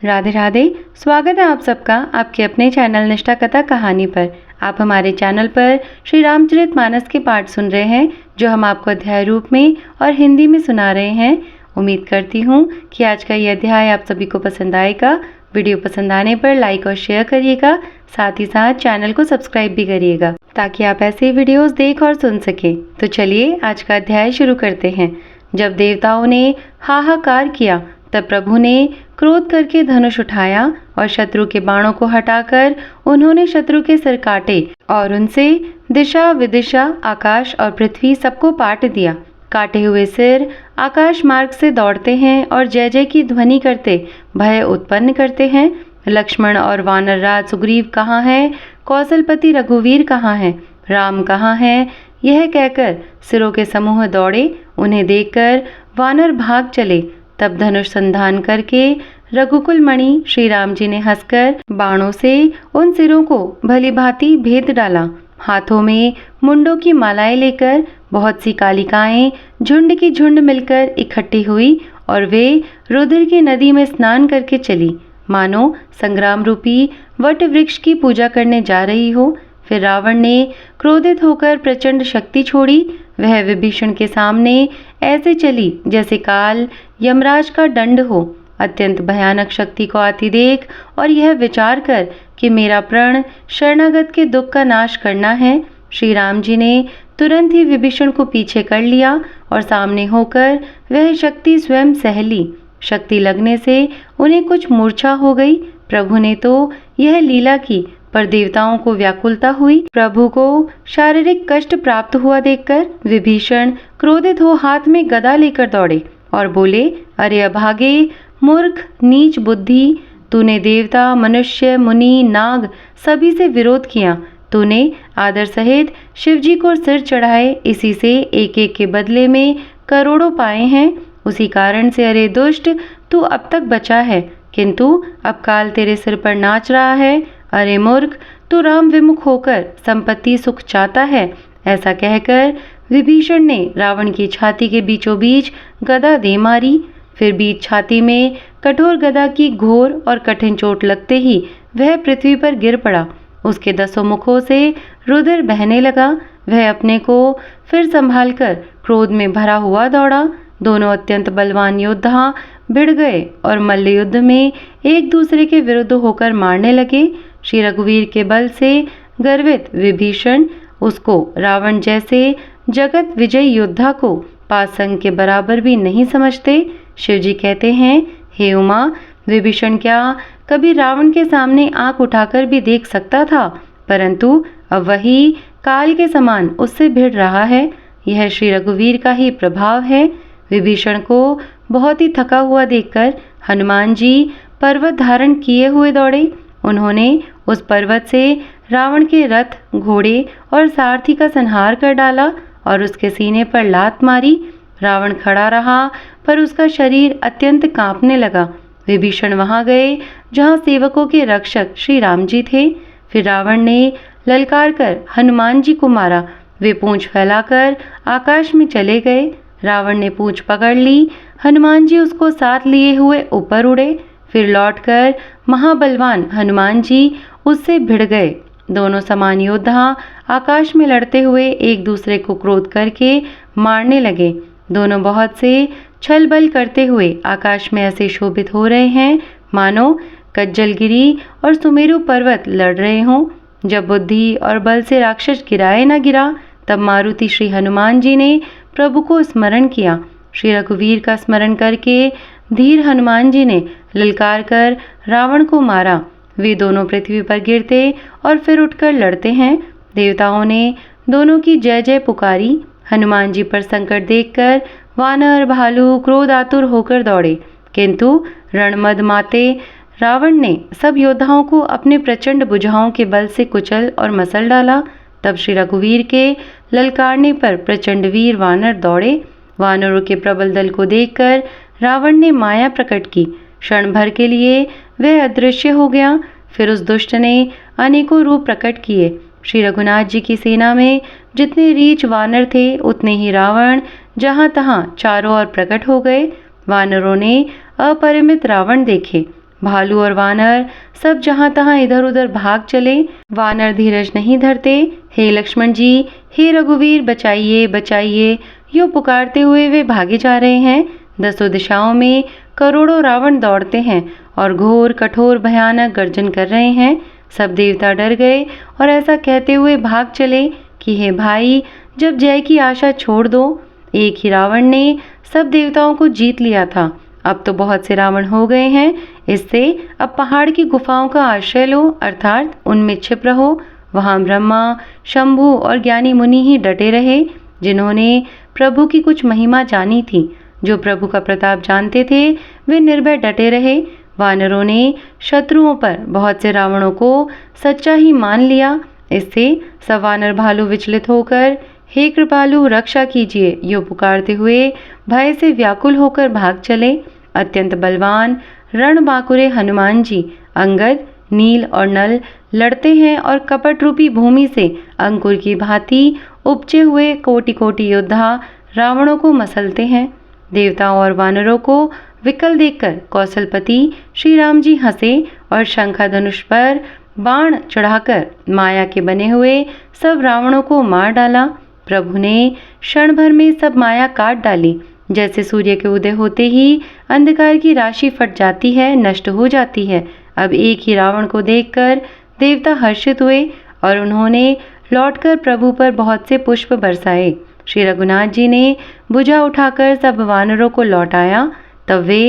राधे राधे। स्वागत है आप सबका आपके अपने चैनल निष्ठा कथा कहानी पर। आप हमारे चैनल पर श्री रामचरितमानस के पाठ सुन रहे हैं, जो हम आपको अध्याय रूप में और हिंदी में सुना रहे हैं। उम्मीद करती हूँ कि आज का ये अध्याय आप सभी को पसंद आएगा। वीडियो पसंद आने पर लाइक और शेयर करिएगा, साथ ही साथ चैनल को सब्सक्राइब भी करिएगा, ताकि आप ऐसे वीडियोस देख और सुन सकें। तो चलिए आज का अध्याय शुरू करते हैं। जब देवताओं ने हाहाकार किया, तब प्रभु ने क्रोध करके धनुष उठाया और शत्रु के बाणों को हटाकर उन्होंने शत्रु के सिर काटे और उनसे दिशा विदिशा आकाश और पृथ्वी सबको पाट दिया। काटे हुए सिर आकाश मार्ग से दौड़ते हैं और जय जय की ध्वनि करते भय उत्पन्न करते हैं। लक्ष्मण और वानर राज सुग्रीव कहाँ है? कौशलपति रघुवीर कहाँ है? राम कहाँ है? यह कहकर सिरों के समूह दौड़े। उन्हें देखकर वानर भाग चले। तब धनुष संधान करके रघुकुल मणि श्री राम जी ने हंसकर बाणों से उन सिरों को भली भांति भेद डाला। हाथों में मुंडों की मालाएं लेकर बहुत सी कालिकाएं झुंड की झुंड मिलकर इकट्ठी हुई और वे रुधिर की नदी में स्नान करके चली, मानो संग्राम रूपी वट वृक्ष की पूजा करने जा रही हो। फिर रावण ने क्रोधित होकर प्रचंड शक्ति छोड़ी। वह विभीषण के सामने ऐसे चली जैसे काल यमराज का दंड हो। अत्यंत भयानक शक्ति को आती देख और यह विचार कर कि मेरा प्रण शरणागत के दुख का नाश करना है, श्री राम जी ने तुरंत ही विभीषण को पीछे कर लिया और सामने होकर वह शक्ति स्वयं सह ली। शक्ति लगने से उन्हें कुछ मूर्छा हो गई। प्रभु ने तो यह लीला की, पर देवताओं को व्याकुलता हुई। प्रभु को शारीरिक कष्ट प्राप्त हुआ देखकर विभीषण क्रोधित हो हाथ में गदा लेकर दौड़े और बोले, अरे अभागे, मूर्ख, नीच बुद्धि, तूने देवता, मनुष्य, मुनि, नाग सभी से विरोध किया। तूने आदर सहित शिव जी को सिर चढ़ाए, इसी से एक एक के बदले में करोड़ों पाए हैं। उसी कारण से अरे दुष्ट, तू अब तक बचा है, किंतु अब काल तेरे सिर पर नाच रहा है। अरे मूर्ख, तू राम विमुख होकर संपत्ति सुख चाहता है। ऐसा कहकर विभीषण ने रावण की छाती के बीचों बीच गदा दे मारी। फिर बीच छाती में कठोर गदा की घोर और कठिन चोट लगते ही वह पृथ्वी पर गिर पड़ा। उसके 10 मुखों से रुधिर बहने लगा। वह अपने को फिर संभालकर क्रोध में भरा हुआ दौड़ा। दोनों अत्यंत बलवान योद्धा भिड़ गए और मल्ल युद्ध में एक दूसरे के विरुद्ध होकर मारने लगे। श्री रघुवीर के बल से गर्वित विभीषण उसको रावण जैसे जगत विजयी योद्धा को पासंग के बराबर भी नहीं समझते। शिव जी कहते हैं, हे उमा, विभीषण क्या कभी रावण के सामने आंख उठाकर भी देख सकता था? परंतु अब वही काल के समान उससे भिड़ रहा है। यह श्री रघुवीर का ही प्रभाव है। विभीषण को बहुत ही थका हुआ देखकर हनुमान जी पर्वत धारण किए हुए दौड़े। उन्होंने उस पर्वत से रावण के रथ, घोड़े और सारथी का संहार कर डाला और उसके सीने पर लात मारी। रावण खड़ा रहा, पर उसका शरीर अत्यंत कांपने लगा। विभीषण वहां गए जहां सेवकों के रक्षक श्री राम जी थे। फिर रावण ने ललकार कर हनुमान जी को मारा। वे पूंछ फैलाकर आकाश में चले गए। रावण ने पूंछ पकड़ ली। हनुमान जी उसको साथ लिए हुए ऊपर उड़े। फिर लौटकर महाबलवान हनुमान जी उससे भिड़ गए। दोनों समान योद्धा आकाश में लड़ते हुए एक दूसरे को क्रोध करके मारने लगे। दोनों बहुत से छल बल करते हुए आकाश में ऐसे शोभित हो रहे हैं, मानो कज्जलगिरी और सुमेरु पर्वत लड़ रहे हों। जब बुद्धि और बल से राक्षस गिराए न गिरा, तब मारुति श्री हनुमान जी ने प्रभु को स्मरण किया। श्री रघुवीर का स्मरण करके धीर हनुमान जी ने ललकार कर रावण को मारा। वे दोनों पृथ्वी पर गिरते और फिर उठकर लड़ते हैं। देवताओं ने दोनों की जय जय पुकारी। हनुमान जी पर संकट देखकर वानर, भालू क्रोध आतुर होकर दौड़े, किंतु रणमद माते रावण ने सब योद्धाओं को अपने प्रचंड भुजाओं के बल से कुचल और मसल डाला। तब श्री रघुवीर के ललकारने पर प्रचंड वीर वानर दौड़े। वानरों के प्रबल दल को देखकर रावण ने माया प्रकट की। क्षण भर के लिए वह अदृश्य हो गया। फिर उस दुष्ट ने अनेकों रूप प्रकट किए। श्री रघुनाथ जी की सेना में जितने रीछ वानर थे, उतने ही रावण जहां तहां चारों ओर प्रकट हो गए। वानरों ने अपरिमित रावण देखे। भालू और वानर सब जहां तहां इधर उधर भाग चले। वानर धीरज नहीं धरते। हे लक्ष्मण जी, हे रघुवीर, बचाइए बचाइए, यूं पुकारते हुए वे भागे जा रहे हैं। दसों दिशाओं में करोड़ों रावण दौड़ते हैं और घोर कठोर भयानक गर्जन कर रहे हैं। सब देवता डर गए और ऐसा कहते हुए भाग चले कि हे भाई, जब जय की आशा छोड़ दो। एक ही रावण ने सब देवताओं को जीत लिया था, अब तो बहुत से रावण हो गए हैं। इससे अब पहाड़ की गुफाओं का आश्रय लो, अर्थात उनमें छिप रहो। वहां ब्रह्मा, शंभु और ज्ञानी मुनि ही डटे रहे, जिन्होंने प्रभु की कुछ महिमा जानी थी। जो प्रभु का प्रताप जानते थे, वे निर्भय डटे रहे। वानरों ने शत्रुओं पर बहुत से रावणों को सच्चा ही मान लिया। इससे सब वानर भालू विचलित होकर हे कृपालु, रक्षा कीजिए, यो पुकारते हुए भय से व्याकुल होकर भाग चले। अत्यंत बलवान रणबांकुरे हनुमान जी, अंगद, नील और नल लड़ते हैं और कपट रूपी भूमि से अंकुर की भांति उपजे हुए कोटि कोटि योद्धा रावणों को मसलते हैं। देवताओं और वानरों को विकल देखकर कौशलपति श्री राम जी हंसे और शंखा धनुष पर बाण चढ़ाकर माया के बने हुए सब रावणों को मार डाला। प्रभु ने क्षण भर में सब माया काट डाली। जैसे सूर्य के उदय होते ही अंधकार की राशि फट जाती है, नष्ट हो जाती है। अब एक ही रावण को देखकर देवता हर्षित हुए और उन्होंने लौटकर प्रभु पर बहुत से पुष्प बरसाए। श्री रघुनाथ जी ने भुजा उठाकर सब वानरों को लौटाया। तब वे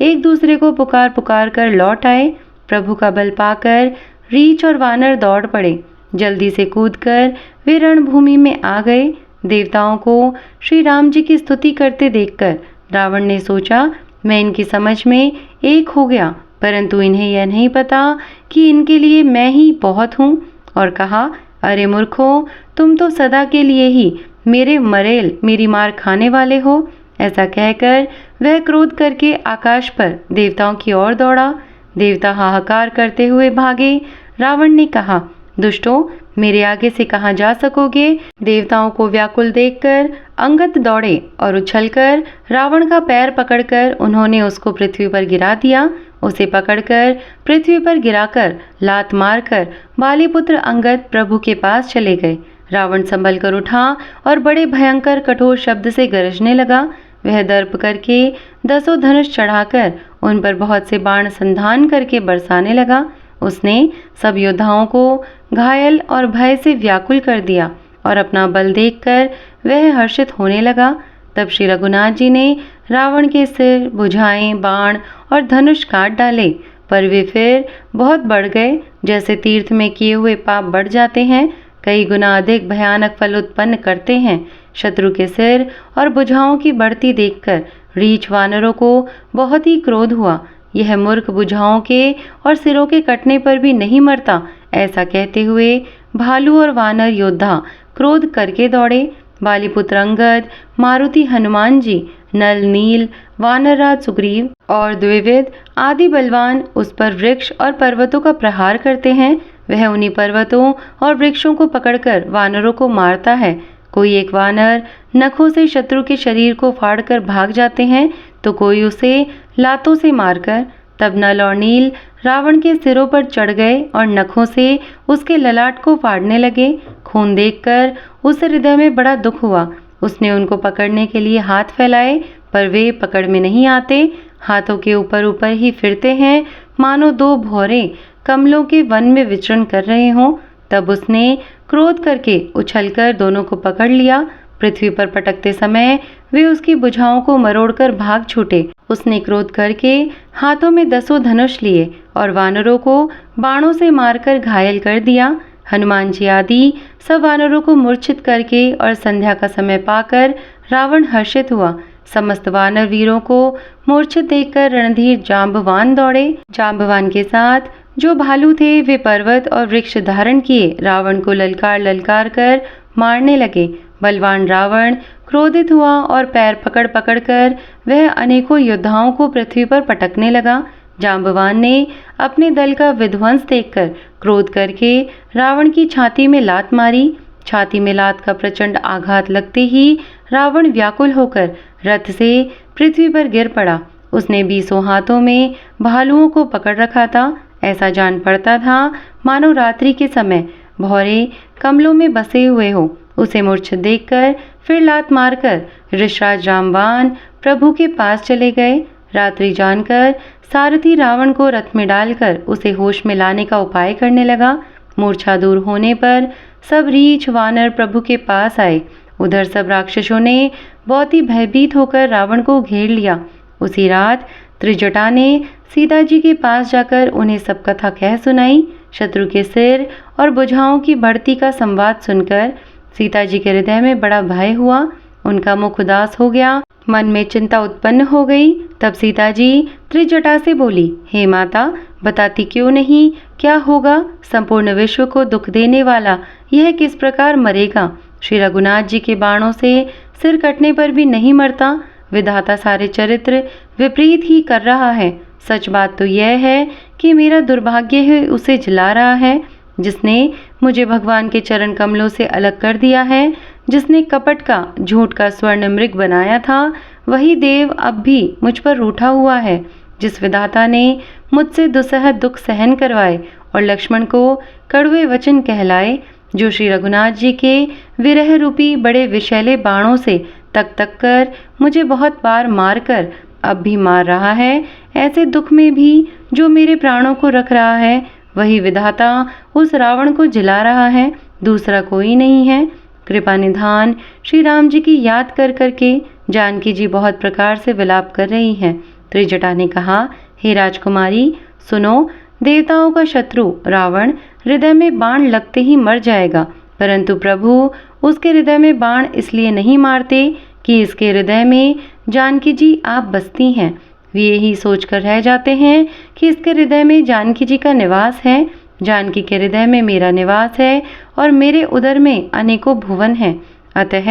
एक दूसरे को पुकार पुकार कर लौट आए। प्रभु का बल पाकर रीछ और वानर दौड़ पड़े। जल्दी से कूदकर वे रणभूमि में आ गए। देवताओं को श्री राम जी की स्तुति करते देखकर रावण ने सोचा, मैं इनकी समझ में एक हो गया, परंतु इन्हें यह नहीं पता कि इनके लिए मैं ही बहुत हूँ। और कहा, अरे मूर्खों, तुम तो सदा के लिए ही मेरे मरेल, मेरी मार खाने वाले हो। ऐसा कहकर वह क्रोध करके आकाश पर देवताओं की ओर दौड़ा। देवता हाहाकार करते हुए भागे। रावण ने कहा, दुष्टों, मेरे आगे से कहाँ जा सकोगे। देवताओं को व्याकुल देखकर अंगद दौड़े और उछलकर रावण का पैर पकड़कर उन्होंने उसको पृथ्वी पर गिरा दिया। उसे पकड़कर पृथ्वी पर गिराकर लात मारकर बालीपुत्र अंगद प्रभु के पास चले गए। रावण संभल कर उठा और बड़े भयंकर कठोर शब्द से गरजने लगा। वह दर्प करके दसों धनुष चढ़ाकर उन पर बहुत से बाण संधान करके बरसाने लगा। उसने सब योद्धाओं को घायल और भय से व्याकुल कर दिया और अपना बल देखकर वह हर्षित होने लगा। तब श्री रघुनाथ जी ने रावण के सिर, भुजाएं, बाण और धनुष काट डाले, पर वे फिर बहुत बढ़ गए। जैसे तीर्थ में किए हुए पाप बढ़ जाते हैं, कई गुना अधिक भयानक फल उत्पन्न करते हैं। शत्रु के सिर और भुजाओं की बढ़ती देखकर रीछ वानरों को बहुत ही क्रोध हुआ। यह मूर्ख भुजाओं के और सिरों के कटने पर भी नहीं मरता। ऐसा कहते हुए भालू और वानर योद्धा क्रोध करके दौड़े। बालीपुत्र अंगद, मारुति हनुमान जी, नल, नील, वानरराज सुग्रीव और द्विविद आदि बलवान उस पर वृक्ष और पर्वतों का प्रहार करते हैं। वह उन्हीं पर्वतों और वृक्षों को पकड़कर वानरों को मारता है। कोई एक वानर नखों से शत्रु के शरीर को फाड़कर भाग जाते हैं, तो कोई उसे लातों से मारकर। तब नल और नील रावण के सिरों पर चढ़ गए और नखों से उसके ललाट को फाड़ने लगे। खून देखकर उस हृदय में बड़ा दुख हुआ। उसने उनको पकड़ने के लिए हाथ फैलाए, पर वे पकड़ में नहीं आते। हाथों के ऊपर ऊपर ही फिरते हैं, मानो दो भौरे कमलों के वन में विचरण कर रहे हों। तब उसने क्रोध करके उछलकर दोनों को पकड़ लिया। पृथ्वी पर पटकते समय वे उसकी भुजाओं को मरोड़कर भाग छूटे। उसने क्रोध करके हाथों में दसों धनुष लिए और वानरों को बाणों से मारकर घायल कर दिया। हनुमान जी आदि सब वानरों को मूर्छित करके और संध्या का समय पाकर रावण हर्षित हुआ। समस्त वानर वीरों को मूर्छित देखकर रणधीर जांबवान दौड़े। जांबवान के साथ जो भालू थे वे पर्वत और वृक्ष धारण किए रावण को ललकार ललकार कर मारने लगे। बलवान रावण क्रोधित हुआ और पैर पकड़ पकड़ कर वह अनेकों योद्धाओं को पृथ्वी पर पटकने लगा। जांबवान ने अपने दल का विध्वंस देखकर क्रोध करके रावण की छाती में लात मारी। छाती में लात का प्रचंड आघात लगते ही रावण व्याकुल होकर रथ से पृथ्वी पर गिर पड़ा। उसने 20 हाथों में भालुओं को पकड़ रखा था। ऐसा जान पड़ता था मानो रात्रि के समय भौरे कमलों में बसे हुए हो। उसे मूर्छित देखकर फिर लात मारकर ऋषराज जांबवान प्रभु के पास चले गए। रात्रि जानकर सारथी रावण को रथ में डालकर उसे होश में लाने का उपाय करने लगा। मूर्छा दूर होने पर सब रीछ वानर प्रभु के पास आए। उधर सब राक्षसों ने बहुत ही भयभीत होकर रावण को घेर लिया। उसी रात त्रिजटा ने सीता जी के पास जाकर उन्हें सब कथा कह सुनाई। शत्रु के सिर और भुजाओं की बढ़ती का संवाद सुनकर सीता जी के हृदय में बड़ा भय हुआ। उनका मुख उदास हो गया, मन में चिंता उत्पन्न हो गई। तब सीता जी त्रिजटा से बोली, हे माता, बताती क्यों नहीं, क्या होगा? संपूर्ण विश्व को दुख देने वाला यह किस प्रकार मरेगा? श्री रघुनाथ जी के बाणों से सिर कटने पर भी नहीं मरता। विधाता सारे चरित्र विपरीत ही कर रहा है। सच बात तो यह है कि मेरा दुर्भाग्य ही उसे जिला रहा है, जिसने मुझे भगवान के चरण कमलों से अलग कर दिया है। जिसने कपट का, झूठ का स्वर्ण मृग बनाया था, वही देव अब भी मुझ पर रूठा हुआ है। जिस विधाता ने मुझसे दुसह दुख सहन करवाए और लक्ष्मण को कड़वे वचन कहलाए, जो श्री रघुनाथ जी के विरह रूपी बड़े विषैले बाणों से तक तक कर मुझे बहुत बार मारकर अब भी मार रहा है, ऐसे दुख में भी जो मेरे प्राणों को रख रहा है, वही विधाता उस रावण को जिला रहा है, दूसरा कोई नहीं है। कृपा निधान श्री राम जी की याद कर करके जानकी जी बहुत प्रकार से विलाप कर रही हैं। त्रिजटा ने कहा, हे राजकुमारी सुनो, देवताओं का शत्रु रावण हृदय में बाण लगते ही मर जाएगा, परंतु प्रभु उसके हृदय में बाण इसलिए नहीं मारते कि इसके हृदय में जानकी जी आप बसती हैं। वे यही सोचकर रह जाते हैं कि इसके हृदय में जानकी जी का निवास है। जानकी के हृदय में मेरा निवास है और मेरे उदर में अनेकों भुवन हैं। अतः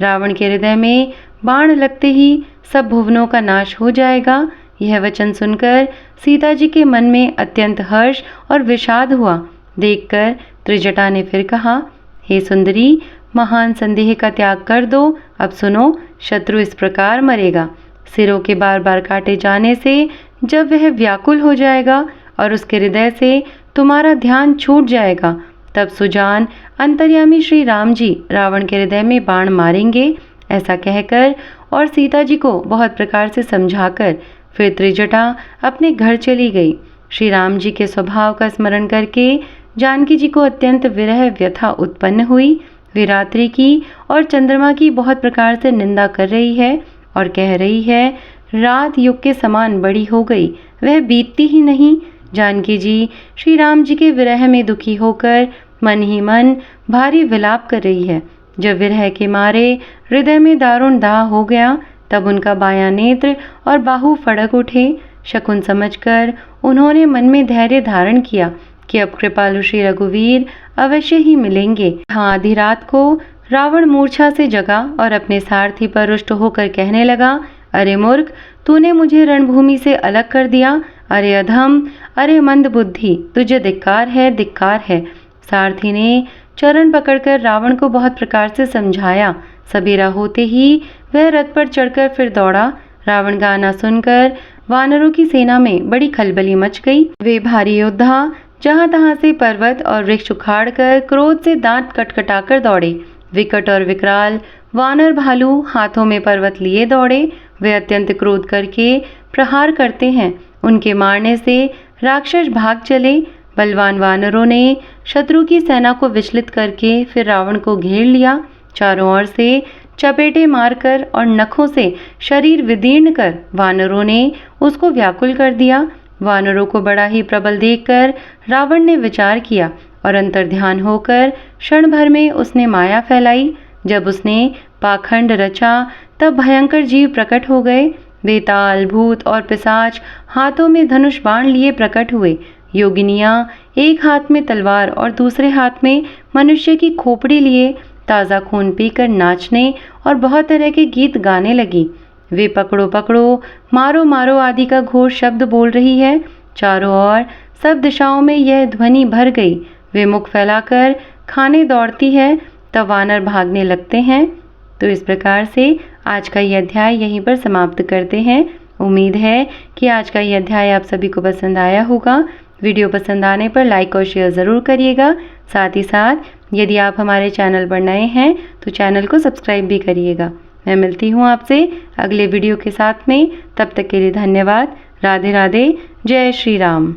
रावण के हृदय में बाण लगते ही सब भुवनों का नाश हो जाएगा। यह वचन सुनकर सीता जी के मन में अत्यंत हर्ष और विषाद हुआ। देखकर त्रिजटा ने फिर कहा, हे सुंदरी, महान संदेह का त्याग कर दो। अब सुनो, शत्रु इस प्रकार मरेगा। सिरों के बार बार काटे जाने से जब वह व्याकुल हो जाएगा और उसके हृदय से तुम्हारा ध्यान छूट जाएगा, तब सुजान अंतर्यामी श्री राम जी रावण के हृदय में बाण मारेंगे। ऐसा कहकर और सीता जी को बहुत प्रकार से समझाकर फिर त्रिजटा अपने घर चली गई। श्री राम जी के स्वभाव का स्मरण करके जानकी जी को अत्यंत विरह व्यथा उत्पन्न हुई। वे रात्रि की और चंद्रमा की बहुत प्रकार से निंदा कर रही है और कह रही है, रात युग के समान बड़ी हो गई, वह बीतती ही नहीं। जानकी जी श्री राम जी के विरह में दुखी होकर मन ही मन भारी विलाप कर रही है। जब विरह के मारे हृदय में दारुण दाह हो गया, तब उनका बायां नेत्र और बाहु फड़क उठे। शकुन समझकर उन्होंने मन में धैर्य धारण किया कि अब कृपालु श्री रघुवीर अवश्य ही मिलेंगे। हाँ, आधी रात को रावण मूर्छा से जगा और अपने सारथी पर रुष्ट होकर कहने लगा, अरे मूर्ख, तूने मुझे रणभूमि से अलग कर दिया। अरे अधम, अरे मंद बुद्धि, तुझे धिक्कार है, धिक्कार है। सारथी ने चरण पकड़कर रावण को बहुत प्रकार से समझाया। सबेरा होते ही वह रथ पर चढ़कर फिर दौड़ा। रावण का आना सुनकर वानरों की सेना में बड़ी खलबली मच गई। वे भारी योद्धा जहां तहां से पर्वत और वृक्ष उखाड़कर क्रोध से दांत कटकटाकर दौड़े। विकट और विकराल वानर भालू हाथों में पर्वत लिए दौड़े। वे अत्यंत क्रोध करके प्रहार करते हैं। उनके मारने से राक्षस भाग चले। बलवान वानरों ने शत्रु की सेना को विचलित करके फिर रावण को घेर लिया। चारों ओर से चपेटे मारकर और नखों से शरीर विदीर्ण कर वानरों ने उसको व्याकुल कर दिया। वानरों को बड़ा ही प्रबल देखकर रावण ने विचार किया और अंतर्ध्यान होकर क्षण भर में उसने माया फैलाई। जब उसने पाखंड रचा, तब भयंकर जीव प्रकट हो गए। बेताल, भूत और पिशाच हाथों में धनुष बाण लिए प्रकट हुए। योगिनियां एक हाथ में तलवार और दूसरे हाथ में मनुष्य की खोपड़ी लिए ताज़ा खून पीकर नाचने और बहुत तरह के गीत गाने लगी। वे पकड़ो पकड़ो, मारो मारो आदि का घोर शब्द बोल रही है। चारों ओर सब दिशाओं में यह ध्वनि भर गई। वे मुख फैलाकर खाने दौड़ती है, तब वानर भागने लगते हैं। तो इस प्रकार से आज का यह अध्याय यहीं पर समाप्त करते हैं। उम्मीद है कि आज का ये अध्याय आप सभी को पसंद आया होगा। वीडियो पसंद आने पर लाइक और शेयर ज़रूर करिएगा। साथ ही साथ यदि आप हमारे चैनल पर नए हैं तो चैनल को सब्सक्राइब भी करिएगा। मैं मिलती हूँ आपसे अगले वीडियो के साथ में। तब तक के लिए धन्यवाद। राधे राधे। जय श्री राम।